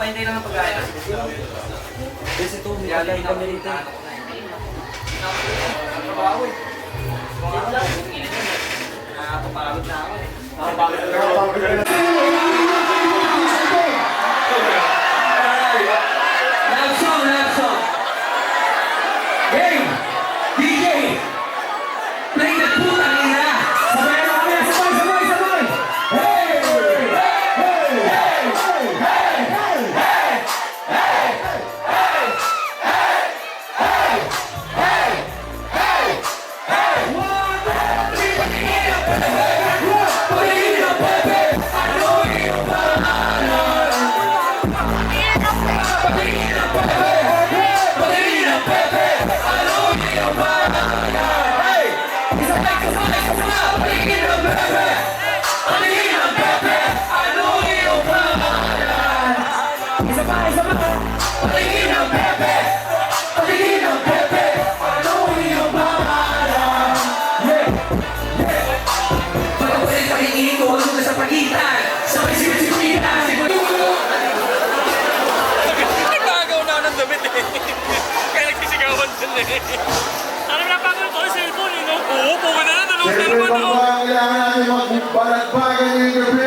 Paintay lang ang pagkain. Kasi ito, may alay kami rito. Trabaho eh. Nakapapagod na ako eh. Love song, love song. Hey, DJ, play the putang ina. Sabay na kami, sabay, sabay, sabay. Hey, hey, hey, hey, hey, hey, hey, hey, hey, hey, hey, hey. One, two, three, I know you Alam na pa ko yung cellphone, eh, no? Oo, pumunta na, dalawang Siyempre, cellphone ako. kailangan natin magbalagbagan yung gabi.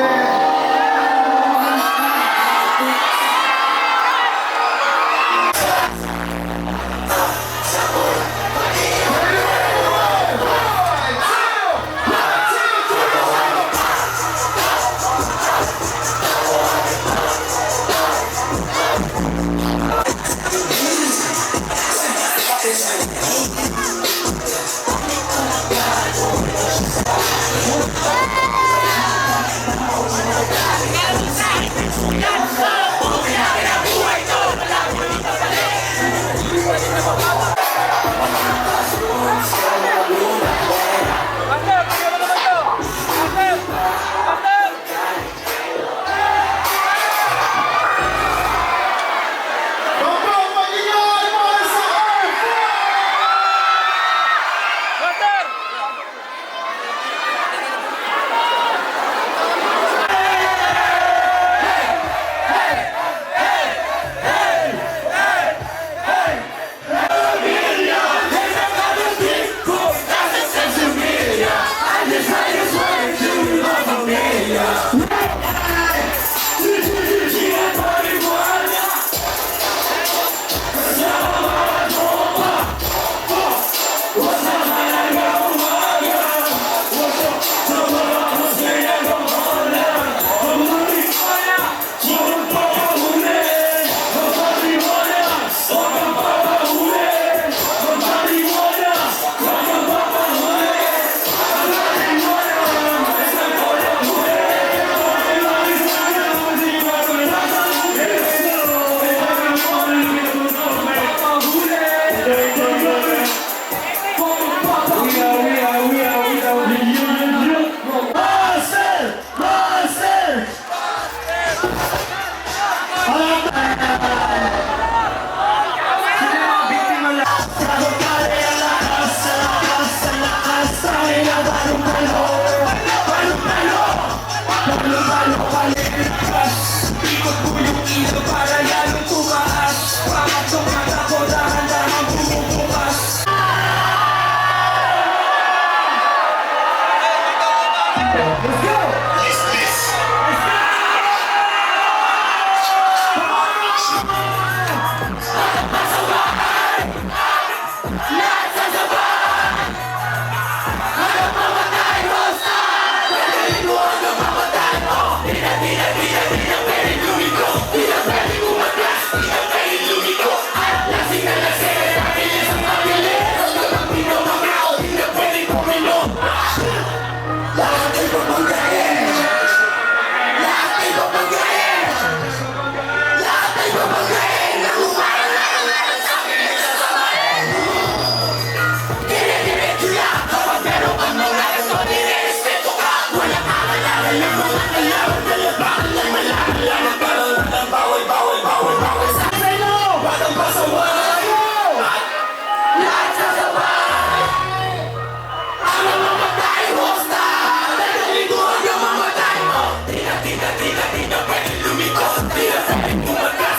Tira, tira, tira, tira, pwede lumiko. Tira, pwede pumagas.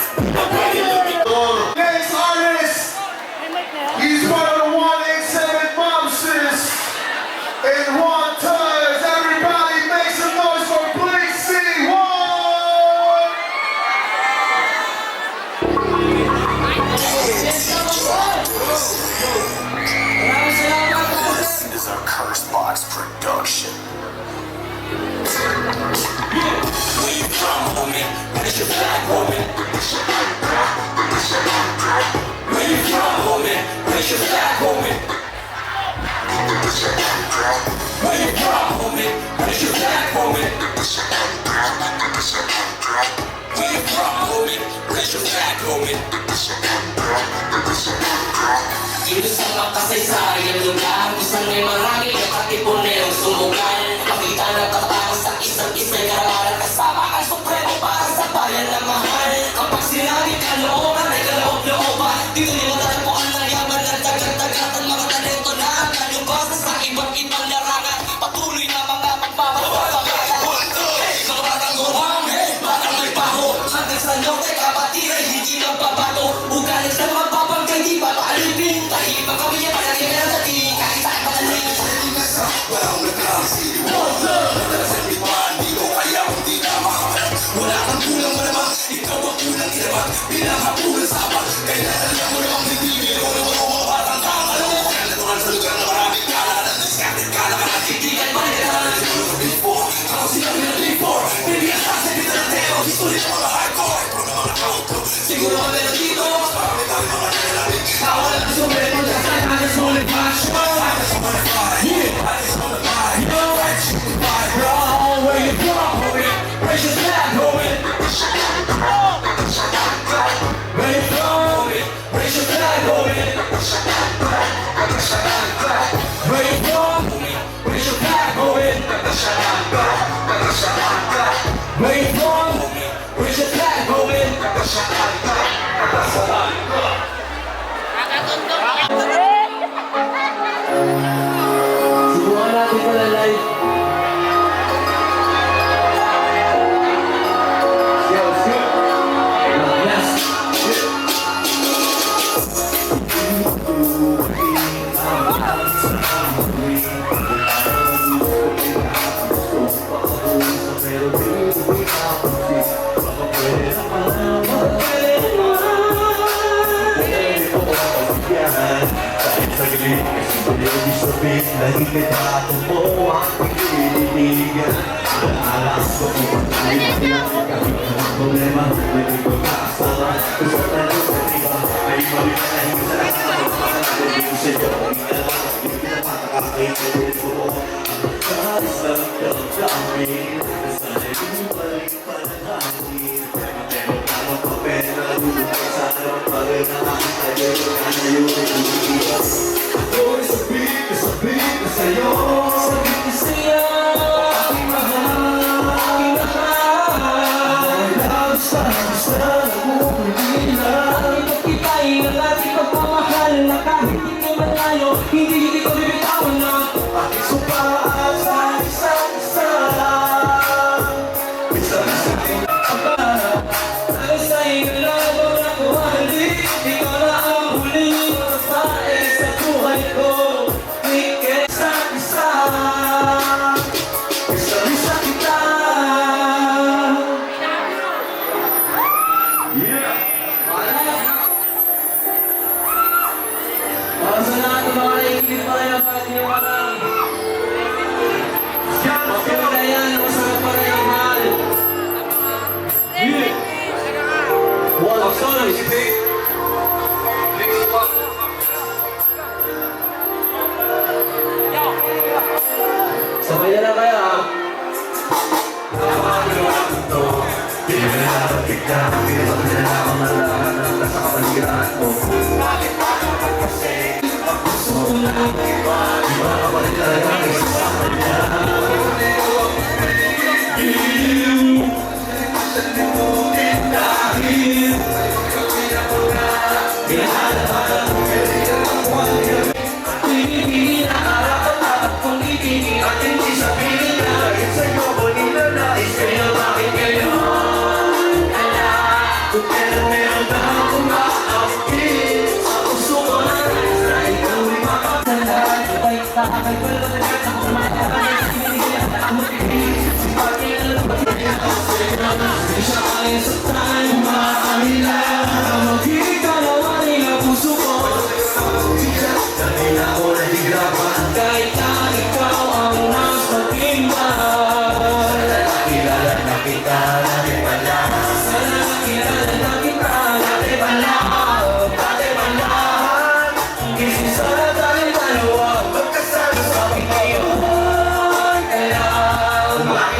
Raise your flag, homie. Where you from, homie? Raise your flag, homie. Where you from, homie? Raise your flag, homie. Where you from, homie? Raise your flag, homie. Dito sa mga kasaysayan lugar kung saan may marami at katipunero sumugal. Pakita ng tatang sa isa't isa'y karalan kasama ang supremo para sa bayan na mahal. Kapag sinabi kalooban ay kaloob-looban, dito niyo matatagpuan ang yaman ng dagat-dagat ang mga talento na ang kalubasa sa iba't ibang larangan. Patuloy na mga magpapagpapangalan. Mga batang gumang, batang may paho, hanggang sa norte kapatid ay hindi nagbabato. Ugalit sa magpapagkay di ba paalipin, tahimang kami niya palagay na sa tingin kahit saan pagaling. Walang nagkakasi, wala sa lipan, di ko kaya hindi na makakalap. Wala kang kulang malamang, ikaw ang kulang inabat, pinakapulan sa abang. Kailangan lang mo namang bibigil ko naman ang mga batang tama. Alam mo kaya natural sa lugar na maraming kalat at discarded ka lang ang titigan pa nila na nagsulo sa before. Ako sinabi ng before, baby ang sasa kita ng tero, history sa mga hardcore. Ito na mga outro, siguro ka meron dito. Marami tayo mga nilalamig, ako lang ang sumero, kasi I just wanna flash. I just wanna fly, yeah, I just wanna fly. You know I just wanna fly, bro. Where you from, homie? Raise your flag, homie. Where you from, homie? Raise your flag, homie. Where you from, homie? Raise your flag, homie. Where you from, homie? Raise your flag, homie. Subukan natin pala live. Yes. Ibig sabihin na hindi bago mo ang pinililigan. Alam ko kung tayo kami ang problema, hindi ko kasama. Gusto tayo sa iba, ay mawinahin sa lahat ng magpapalagay sa iyo. Hindi pinapatakain sa buko mo. Ang karis ng damdamin, sana'y bumalik pa ng hangin. Meron na magpapel na lulungkay sa harap pa rin ang aking tayo. Kana yun ay umiiwas. Ako'y sabik na sa'yo. Sabik na sa'yo. Aking mahal, aking mahal. Ay labis na nagpupulila. Ito't kita'y ang ating pagmamahal na kahit hindi malayo, hindi ko bibitawan na aking sumpaan sa isa't isa. Isa-isang ang sa'yo lalo na kuhali. Ikaw na ang huling babae sa buhay ko. Isa-isa kita. Para sa lahat ng mga nakikinig pa rin ang pagkiniwalang mapuna yan, masarap pa rin ang mahal. Walang solos. Sabay na lang kaya ha. Di mo na nakapit ka, pinapag na lang ang nalaman ng nasa kapaligiran mo. Gusto ko na di ba kapalit talaga ang isasama niya. Dahil pinahalahan pinaharapan kung ibigin at hindi sabihin na sa'yo ko nilalais kaya bakit ngayon kung kailan meron na kumaakit sa puso ko na ikaw ay makakalahan sabay sa aking palalag at kumakakalay sinigyan at mapipigil si Pati alam ba hindi siya kaya sa tayo makamila magiging kalawan niya puso ko dahil ako nahihirapan kahit na ikaw ang nasa timba kilala na kita na di pala sana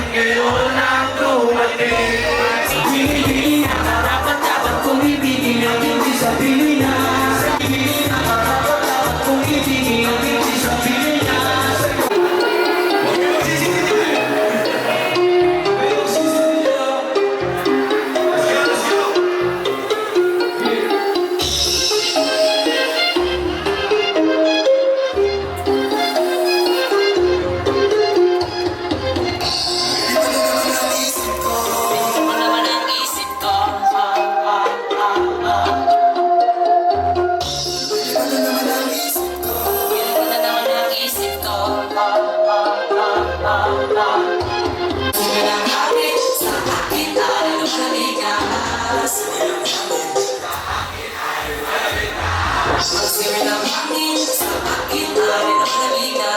ngayon ang dumating. Sabihin na karapat-dapat kong ibigin ang hindi sabihin na. Sabihin na karapat-dapat kong ibigin ang hindi sabihin na. Mo naman ang isip ko. Mo naman ang isip ko. Sige lang hangin sa akin ay lumaligas. Sige lang hangin sa akin ay lumaligas.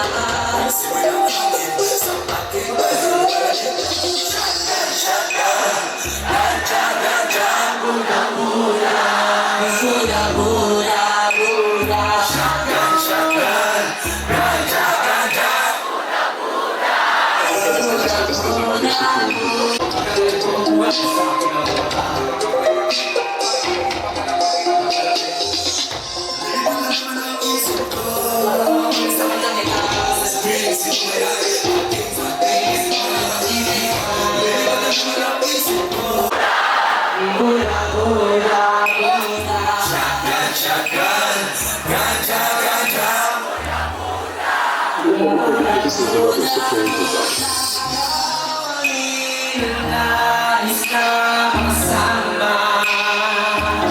Buda, buda, buda. Shotgun, shotgun. Ganja, ganja. Buda, buda. Buda, buda, buda. Shotgun, shotgun. Ganja, ganja. Nais na kasama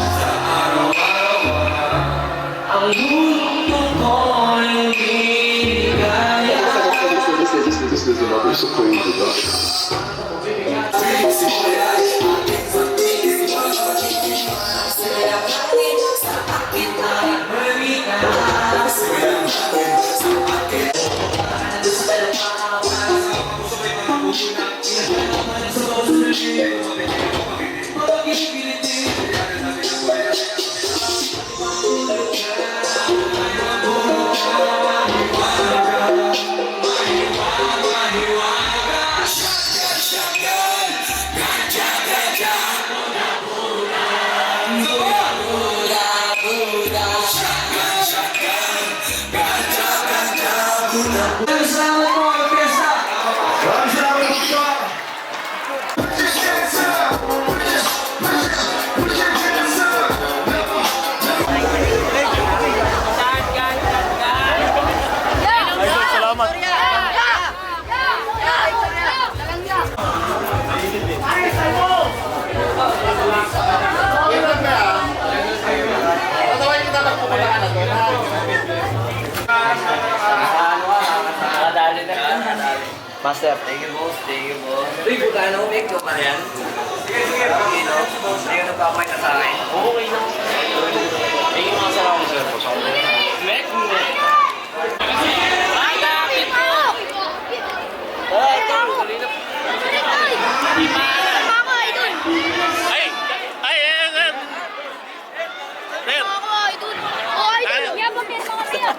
sa araw-araw. Ang mundo ko'y ligaya. This is another supreme production. Silang hangin sa akin ay lumigas. Salamat po, Fiesta! Maraming salamat po ito. Salamat. Nakadali na. Master. Thank you, boss. Thank you, boss. Uy, bukano, make ko pa yan. Sige, sige. Okay, no? Hindi ka nagpapain na sa akin. Okay na. Thank you mga salamat, sir. Make